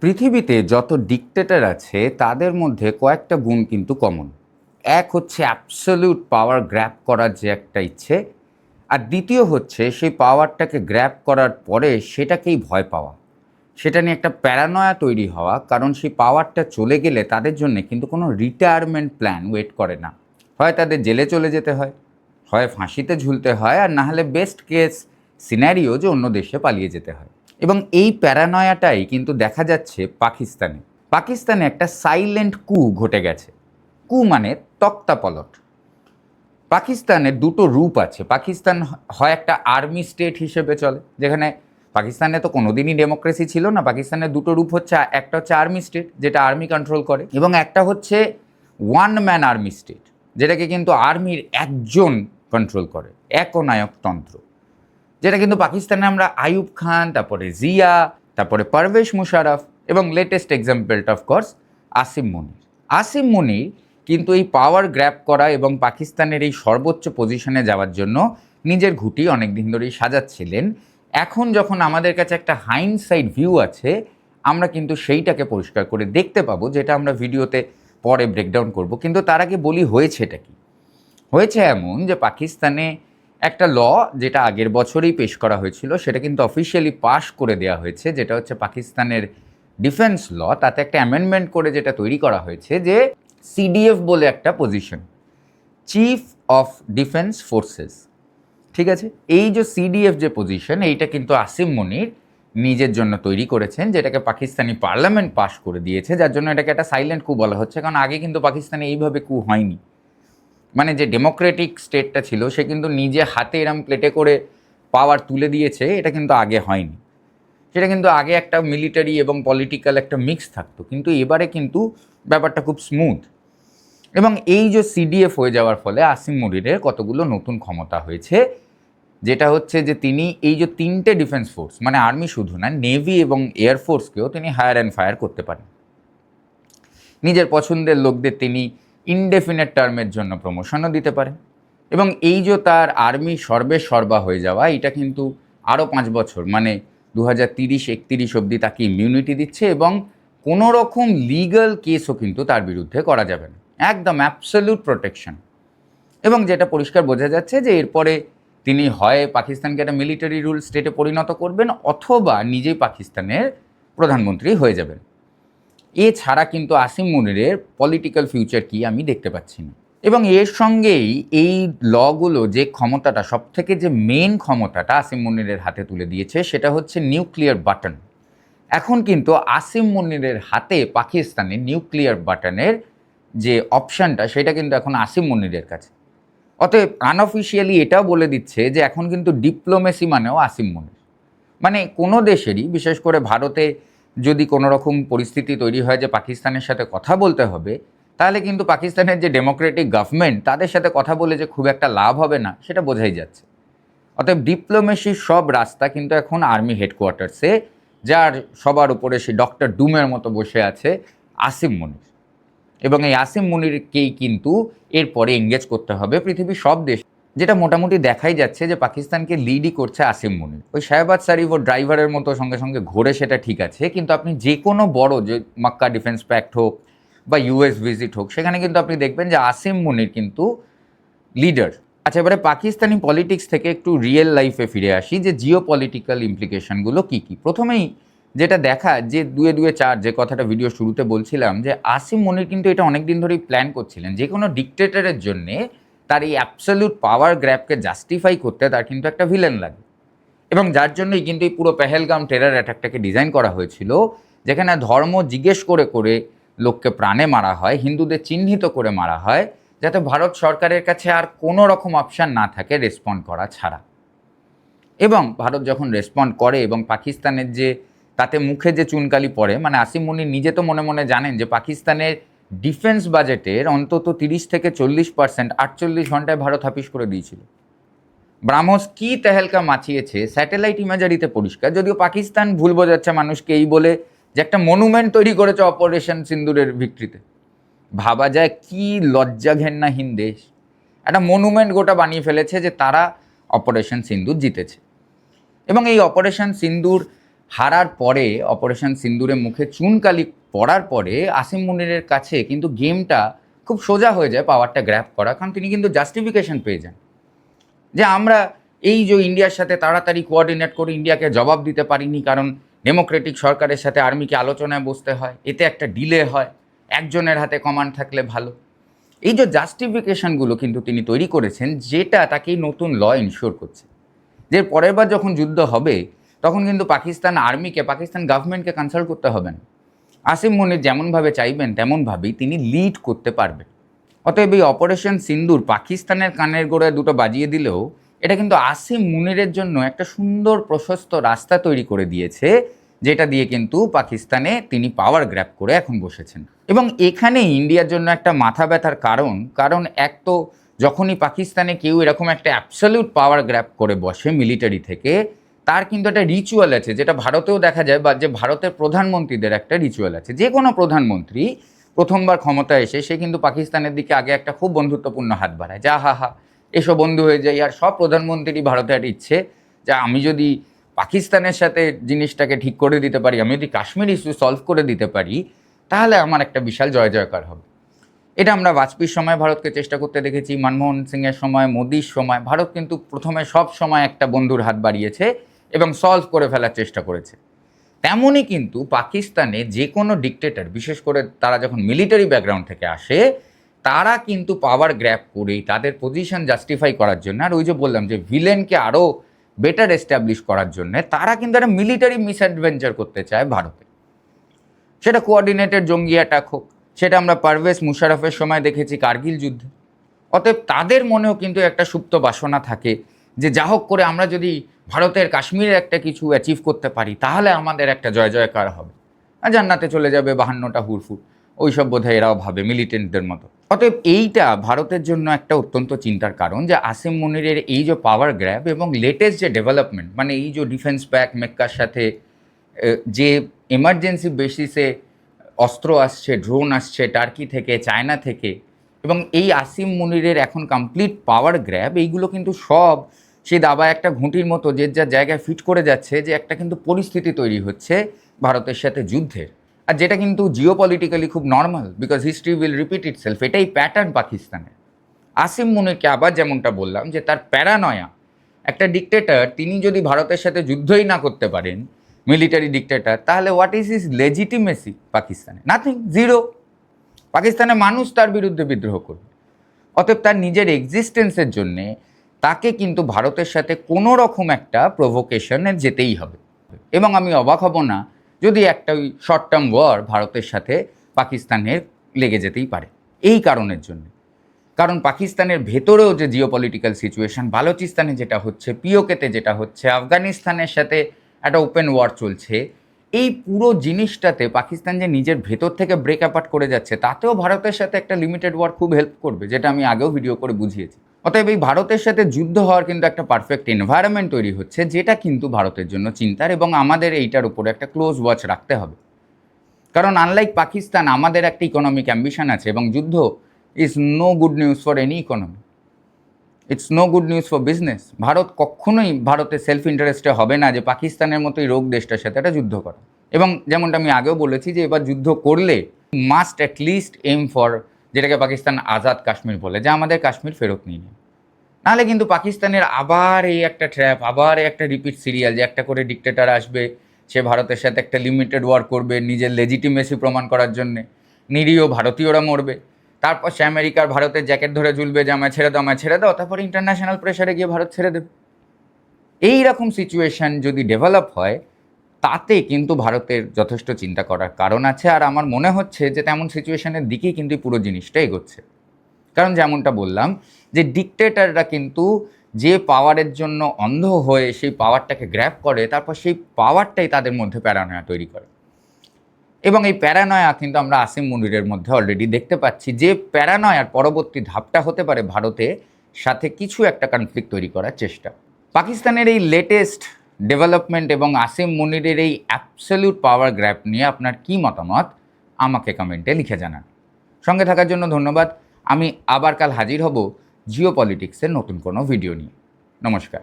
পৃথিবীতে যত ডিক্টেটর আছে তাদের মধ্যে কয়েকটা গুণ কিন্তু কমন। এক হচ্ছে অ্যাবসলিউট পাওয়ার গ্র্যাব করার যে একটা ইচ্ছে, আর দ্বিতীয় হচ্ছে সেই পাওয়ারটাকে গ্র্যাব করার পরে সেটাকেই ভয় পাওয়া, সেটা নিয়ে একটা প্যারানয়া তৈরি হওয়া, কারণ সেই পাওয়ারটা চলে গেলে তাদের জন্য কিন্তু কোনো রিটায়ারমেন্ট প্ল্যান ওয়েট করে না। হয় তাদের জেলে চলে যেতে হয়, হয় ফাঁসিতে ঝুলতে হয়, আর না হলে বেস্ট কেস সিনারিও যে অন্য দেশে পালিয়ে যেতে হয়। এবং এই প্যারানয়াটাই কিন্তু দেখা যাচ্ছে পাকিস্তানে। পাকিস্তানে একটা সাইলেন্ট কু ঘটে গেছে। কু মানে তক্তাপলট। পাকিস্তানের দুটো রূপ আছে। পাকিস্তান হয় একটা আর্মি স্টেট হিসেবে চলে, যেখানে পাকিস্তানে তো কোনোদিনই ডেমোক্রেসি ছিল না। পাকিস্তানের দুটো রূপ হচ্ছে, একটা হচ্ছে আর্মি স্টেট, যেটা আর্মি কন্ট্রোল করে, এবং একটা হচ্ছে ওয়ান ম্যান আর্মি স্টেট, যেটাকে কিন্তু আর্মির একজন কন্ট্রোল করে, একনায়কতন্ত্র। যেটা কিন্তু পাকিস্তানে আমরা আইয়ুব খান, তারপরে জিয়া, তারপরে পারভেজ মুশারফ, এবং লেটেস্ট এক্সাম্পলটা অফকোর্স আসিম মনির। আসিম মনির কিন্তু এই পাওয়ার গ্র্যাব করা এবং পাকিস্তানের এই সর্বোচ্চ পজিশনে যাওয়ার জন্য নিজের ঘুঁটি অনেক দিন ধরেই সাজাচ্ছিলেন। এখন যখন আমাদের কাছে একটা হাইন্ডসাইড ভিউ আছে, আমরা কিন্তু সেইটাকে পরিষ্কার করে দেখতে পাবো, যেটা আমরা ভিডিওতে পরে ব্রেকডাউন করব। কিন্তু তার আগে বলি হয়েছে এটা কি। হয়েছে এমন যে পাকিস্তানে একটা ল, যেটা আগের বছরই পেশ করা হয়েছিল, সেটা কিন্তু অফিসিয়ালি পাশ করে দেওয়া হয়েছে, যেটা হচ্ছে পাকিস্তানের ডিফেন্স ল। তাতে একটা অ্যামেন্ডমেন্ট করে যেটা তৈরি করা হয়েছে যে সিডিএফ বলে একটা position, chief of defence forces, ঠিক আছে? এই যে সিডিএফ যে পজিশন, এইটা কিন্তু আসিম মনির নিজের জন্য তৈরি করেছেন, যেটাকে পাকিস্তানি পার্লামেন্ট পাশ করে দিয়েছে, যার জন্য এটাকে একটা সাইলেন্ট কু বলা হচ্ছে। কারণ আগে কিন্তু পাকিস্তানে এইভাবে কু হয়নি। মানে যে ডেমোক্রেটিক স্টেটটা ছিল, সে কিন্তু নিজে হাতে এরম প্লেটে করে পাওয়ার তুলে দিয়েছে, এটা কিন্তু আগে হয়নি। সেটা কিন্তু আগে একটা মিলিটারি এবং পলিটিক্যাল একটা মিক্স থাকতো, কিন্তু এবারে কিন্তু ব্যাপারটা খুব স্মুথ। এবং এই যে সিডিএফ হয়ে যাওয়ার ফলে আসিম মনিরের কতগুলো নতুন ক্ষমতা হয়েছে, যেটা হচ্ছে যে তিনি এই যে তিনটে ডিফেন্স ফোর্স, মানে আর্মি শুধু না, নেভি এবং এয়ারফোর্সকেও তিনি হায়ার অ্যান্ড ফায়ার করতে পারেন। নিজের পছন্দের লোকদের তিনি ইনডেফিনেট টার্মের জন্য প্রমোশনও দিতে পারেন। এবং এই যে তার আর্মি সর্বা হয়ে যাওয়া, এটা কিন্তু আরও 5 বছর, মানে 2030-31 অবধি তাকে ইমিউনিটি দিচ্ছে, এবং কোনো রকম লিগ্যাল কেসও কিন্তু তার বিরুদ্ধে করা যাবে না, একদম অ্যাবসলিউট প্রোটেকশন। এবং যেটা পরিষ্কার বোঝা যাচ্ছে যে এরপরে তিনি হয় পাকিস্তানকে একটা মিলিটারি রুল স্টেটে পরিণত করবেন, অথবা নিজেই পাকিস্তানের প্রধানমন্ত্রী হয়ে যাবেন। এছাড়া কিন্তু আসিম মনিরের পলিটিক্যাল ফিউচার কি আমি দেখতে পাচ্ছি না। এবং এর সঙ্গেই এই লগুলো যে ক্ষমতাটা, সবথেকে যে মেন ক্ষমতাটা আসিম মনিরের হাতে তুলে দিয়েছে, সেটা হচ্ছে নিউক্লিয়ার বাটন। এখন কিন্তু আসিম মনিরের হাতে পাকিস্তানের নিউক্লিয়ার বাটনের যে অপশানটা, সেটা কিন্তু এখন আসিম মনিরের কাছে। অতএব আনঅফিসিয়ালি এটাও বলে দিচ্ছে যে এখন কিন্তু ডিপ্লোমেসি মানেও আসিম মনির। মানে কোনো দেশেরই, বিশেষ করে ভারতে যদি কোনো রকম পরিস্থিতি তৈরি হয় যে পাকিস্তানের সাথে কথা বলতে হবে, তাহলে কিন্তু পাকিস্তানের যে ডেমোক্রেটিক গভর্নমেন্ট, তাদের সাথে কথা বলে যে খুব একটা লাভ হবে না, সেটা বোঝাই যাচ্ছে। অতএব ডিপ্লোমেসির সব রাস্তা কিন্তু এখন আর্মি হেডকোয়ার্টার্সে, যার সবার উপরে সে ডক্টর ডুমের মতো বসে আছে আসিম মনির। এবং এই আসিম মনিরকেই কিন্তু এরপরে এঙ্গেজ করতে হবে পৃথিবীর সব দেশ, যেটা মোটামুটি দেখাই যাচ্ছে যে পাকিস্তানকে লিডই করছে আসিম মনির। ওই শাহবাজ শরীফ ও ড্রাইভারের মতো সঙ্গে সঙ্গে ঘোরে, সেটা ঠিক আছে, কিন্তু আপনি যে কোনো বড়, যে মক্কা ডিফেন্স প্যাক্ট হোক বা ইউএস ভিজিট হোক, সেখানে কিন্তু আপনি দেখবেন যে আসিম মনির কিন্তু লিডার। আচ্ছা, এবারে পাকিস্তানি পলিটিক্স থেকে একটু রিয়েল লাইফে ফিরে আসি, যে জিও পলিটিক্যাল ইমপ্লিকেশনগুলো কী কী। প্রথমেই যেটা দেখা, যে 2-2-4 যে কথাটা ভিডিও শুরুতে বলছিলাম, যে আসিম মনির কিন্তু এটা অনেক দিন ধরেই প্ল্যান করছিলেন। যে কোনো ডিক্টেটরের জন্যে তার এই অ্যাবসলিউট পাওয়ার গ্র্যাবকে জাস্টিফাই করতে তার কিন্তু একটা ভিলেন লাগে। এবং যার জন্যই কিন্তু এই পুরো পেহেলগাম টেরর অ্যাটাকটাকে ডিজাইন করা হয়েছিল, যেখানে ধর্ম জিজ্ঞেস করে করে লোককে প্রাণে মারা হয়, হিন্দুদের চিহ্নিত করে মারা হয়, যাতে ভারত সরকারের কাছে আর কোনো রকম অপশান না থাকে রেসপন্ড করা ছাড়া। এবং ভারত যখন রেসপন্ড করে এবং পাকিস্তানের যে তাতে মুখে যে চুনকালি পড়ে, মানে আসিম মনির নিজে তো মনে মনে জানেন যে পাকিস্তানের ডিফেন্স বাজেটের অন্তত 30-40% 48 ঘন্টায় ভারত হাফিস করে দিয়েছিল। ব্রাহ্মস কি তেহেলকা মাছিয়েছে স্যাটেলাইট ইমেজারিতে পরিষ্কার, যদিও পাকিস্তান ভুল বোঝাচ্ছে মানুষকে এই বলে যে একটা মনুমেন্ট তৈরি করেছে অপারেশন সিন্দুরের ভিত্তিতে। ভাবা যায় কি লজ্জা ঘেন্নাহীন দেশ, একটা মনুমেন্ট গোটা বানিয়ে ফেলেছে যে তারা অপারেশন সিন্দুর জিতেছে। এবং এই অপারেশন সিন্দুর হারার পরে অপারেশন সিন্দুরে মুখে চুনকালি পড়ার পরে আসিম মুনিরের কাছে কিন্তু গেমটা খুব সোজা হয়ে যায় পাওয়ারটা গ্র্যাব করা, কারণ তিনি কিন্তু জাস্টিফিকেশন পেয়ে যান যে আমরা এই যে ইন্ডিয়ার সাথে তাড়াতাড়ি কোঅর্ডিনেট করে ইন্ডিয়াকে জবাব দিতে পারিনি, কারণ ডেমোক্রেটিক সরকারের সাথে আর্মিকে আলোচনায় বসতে হয়, এতে একটা ডিলে হয়, একজনের হাতে কমান্ড থাকলে ভালো। এই যে জাস্টিফিকেশনগুলো কিন্তু তিনি তৈরি করেছেন, যেটা তাকে নতুন ল ইনশিওর করছে যে পরের বার যখন যুদ্ধ হবে তখন কিন্তু পাকিস্তান আর্মিকে, পাকিস্তান গভর্নমেন্টকে কনসাল্ট করতে হবে না। আসিম মুনির যেমনভাবে চাইবেন তেমনভাবেই তিনি লিড করতে পারবেন। অতএব এই অপারেশন সিন্দুর পাকিস্তানের কানের গোড়ায় দুটো বাজিয়ে দিলেও এটা কিন্তু আসিম মুনিরের জন্য একটা সুন্দর প্রশস্ত রাস্তা তৈরি করে দিয়েছে, যেটা দিয়ে কিন্তু পাকিস্তানে তিনি পাওয়ার গ্র্যাব করে এখন বসেছেন। এবং এখানে ইন্ডিয়ার জন্য একটা মাথা ব্যথার কারণ এক তো যখনই পাকিস্তানে কেউ এরকম একটা অ্যাবসলিউট পাওয়ার গ্র্যাব করে বসে মিলিটারি থেকে, তার কিন্তু একটা রিচুয়াল আছে, যেটা ভারতেও দেখা যায়, বা যে ভারতের প্রধানমন্ত্রীদের একটা রিচুয়াল আছে। যে কোনো প্রধানমন্ত্রী প্রথমবার ক্ষমতায় এসে সে কিন্তু পাকিস্তানের দিকে আগে একটা খুব বন্ধুত্বপূর্ণ হাত বাড়ায়, যা হা হা এসো বন্ধু হয়ে যায়। আর সব প্রধানমন্ত্রী ভারতের ইচ্ছে যে আমি যদি পাকিস্তানের সাথে জিনিসটাকে ঠিক করে দিতে পারি, আমি যদি কাশ্মীর ইস্যু সলভ করে দিতে পারি, তাহলে আমার একটা বিশাল জয় জয়কার হবে। এটা আমরা বাজপেয়ীর সময় ভারতকে চেষ্টা করতে দেখেছি, মনমোহন সিংয়ের সময়, মোদির সময় ভারত কিন্তু প্রথমে সব সময় একটা বন্ধুর হাত বাড়িয়েছে এবং সলভ করে ফেলার চেষ্টা করেছে। তেমনই কিন্তু পাকিস্তানে যে কোনো ডিকটেটর, বিশেষ করে তারা যখন মিলিটারি ব্যাকগ্রাউন্ড থেকে আসে, তারা কিন্তু পাওয়ার গ্র্যাব করেই তাদের পজিশন জাস্টিফাই করার জন্য, আর ওই যে বললাম যে ভিলেনকে আরও বেটার এস্টাবলিশ করার জন্য, তারা কিন্তু একটা মিলিটারি মিসঅ্যাডভেঞ্চার করতে চায় ভারতে। সেটা কোঅর্ডিনেটেড জঙ্গি অ্যাটাক হোক, সেটা আমরা পারভেজ মুশারফের সময় দেখেছি কার্গিল যুদ্ধে। অতএব তাদের মনেও কিন্তু একটা সুপ্ত বাসনা থাকে যে যা হোক করে আমরা যদি ভারতের কাশ্মীরের একটা কিছু অ্যাচিভ করতে পারি, তাহলে আমাদের একটা জয় জয়কার হবে, আর জান্নাতে চলে যাবে 52টা হুরফুর, ওইসব বোধহয় এরাও ভাবে মিলিটেন্টদের মতো। অতএব এইটা ভারতের জন্য একটা অত্যন্ত চিন্তার কারণ যে আসিম মুনিরের এই যে পাওয়ার গ্র্যাব এবং লেটেস্ট যে ডেভেলপমেন্ট, মানে এই যে ডিফেন্স প্যাক মেক্কার সাথে যে এমার্জেন্সি বেসিসে অস্ত্র আসছে, ড্রোন আসছে টার্কি থেকে, চায়না থেকে, এবং এই আসিম মুনিরের এখন কমপ্লিট পাওয়ার গ্র্যাব, এইগুলো কিন্তু সব সে দাবা একটা ঘুঁটির মতো যে যার জায়গায় ফিট করে যাচ্ছে, যে একটা কিন্তু পরিস্থিতি তৈরি হচ্ছে ভারতের সাথে যুদ্ধের, আর যেটা কিন্তু জিও পলিটিক্যালি খুব normal, because history will repeat itself. এটাই প্যাটার্ন পাকিস্তানের। আসিম মুনিরকে আবার যেমনটা বললাম যে তার প্যারানয়া, একটা ডিকটেটর তিনি যদি ভারতের সাথে যুদ্ধই না করতে পারেন, মিলিটারি ডিকটেটর, তাহলে হোয়াট ইজ হিজ লেজিটিমেসি পাকিস্তানে? Nothing, zero. পাকিস্তানের মানুষ তার বিরুদ্ধে বিদ্রোহ করবে। অতএব তার নিজের এক্সিস্টেন্সের জন্যে তাকে কিন্তু ভারতের সাথে কোনো রকম একটা প্রভোকেশনে যেতেই হবে। এবং আমি অবাক হব না যদি একটা ওই শর্ট টার্ম ওয়ার ভারতের সাথে পাকিস্তানের লেগে যেতেই পারে, এই কারণের জন্য। কারণ পাকিস্তানের ভেতরেও যে জিওপলিটিক্যাল সিচুয়েশন, বালুচিস্তানে যেটা হচ্ছে, পিওকেতে যেটা হচ্ছে, আফগানিস্তানের সাথে একটা ওপেন ওয়ার চলছে, এই পুরো জিনিসটাতে পাকিস্তান যে নিজের ভেতর থেকে ব্রেক অ্যাপার্ট করে যাচ্ছে, তাতেও ভারতের সাথে একটা লিমিটেড ওয়ার খুব হেল্প করবে, যেটা আমি আগেও ভিডিও করে বুঝিয়েছি। অতএব এই ভারতের সাথে যুদ্ধ হওয়ার কিন্তু একটা পারফেক্ট এনভায়রনমেন্ট তৈরি হচ্ছে, যেটা কিন্তু ভারতের জন্য চিন্তার, এবং আমাদের এইটার উপরে একটা ক্লোজ ওয়াচ রাখতে হবে। কারণ আনলাইক পাকিস্তান, আমাদের একটা ইকোনমিক অ্যাম্বিশন আছে, এবং যুদ্ধ is no good news for any economy, it's no good news for business. Bharat কখনোই ভারতের সেলফ ইন্টারেস্টে হবে না যে পাকিস্তানের মতোই রোগ দেশটার সাথে একটা যুদ্ধ করে। এবং যেমনটা আমি আগেও বলেছি যে এবার যুদ্ধ করলে মাস্ট অ্যাটলিস্ট এম ফর, যেটাকে পাকিস্তান আজাদ কাশ্মীর বলে, যে আমাদের কাশ্মীর ফেরত নিয়ে নেয়। নাহলে কিন্তু পাকিস্তানের আবার এই একটা ট্র্যাপ, আবার এই একটা রিপিট সিরিয়াল, যে একটা করে ডিকটেটর আসবে, সে ভারতের সাথে একটা লিমিটেড ওয়ার করবে নিজের লেজিটিমেসি প্রমাণ করার জন্যে, নিরীহ ভারতীয়রা মরবে, তারপর সে আমেরিকার ভারতের জ্যাকেট ধরে ঝুলবে যে আমায় ছেড়ে দাও, আমায় ছেড়ে দাও, তারপর ইন্টারন্যাশনাল প্রেশারে গিয়ে ভারত ছেড়ে দেবে। এই রকম সিচুয়েশান যদি ডেভেলপ হয়, তাতে কিন্তু ভারতের যথেষ্ট চিন্তা করার কারণ আছে। আর আমার মনে হচ্ছে যে তেমন সিচুয়েশানের দিকেই কিন্তু পুরো জিনিসটা এগোচ্ছে। কারণ যেমনটা বললাম যে ডিকটেটররা কিন্তু যে পাওয়ারের জন্য অন্ধ হয়ে সেই পাওয়ারটাকে গ্র্যাব করে, তারপর সেই পাওয়ারটাই তাদের মধ্যে প্যারানয়া তৈরি করে। এবং এই প্যারানয়া কিন্তু আমরা আসিম মুনিরের মধ্যে অলরেডি দেখতে পাচ্ছি, যে প্যারানয়ার পরবর্তী ধাপটা হতে পারে ভারতের সাথে কিছু একটা কনফ্লিক্ট তৈরি করার চেষ্টা। পাকিস্তানের এই লেটেস্ট ডেভেলপমেন্ট এবং আসিম মুনিরের এই অ্যাবসলিউট পাওয়ার গ্র্যাব নিয়ে আপনার কী মতামত আমাকে কমেন্টে লিখে জানান। সঙ্গে থাকার জন্য ধন্যবাদ। আমি আবার কাল হাজির হব জিও পলিটিক্সের নতুন কোনো ভিডিও নিয়ে। নমস্কার।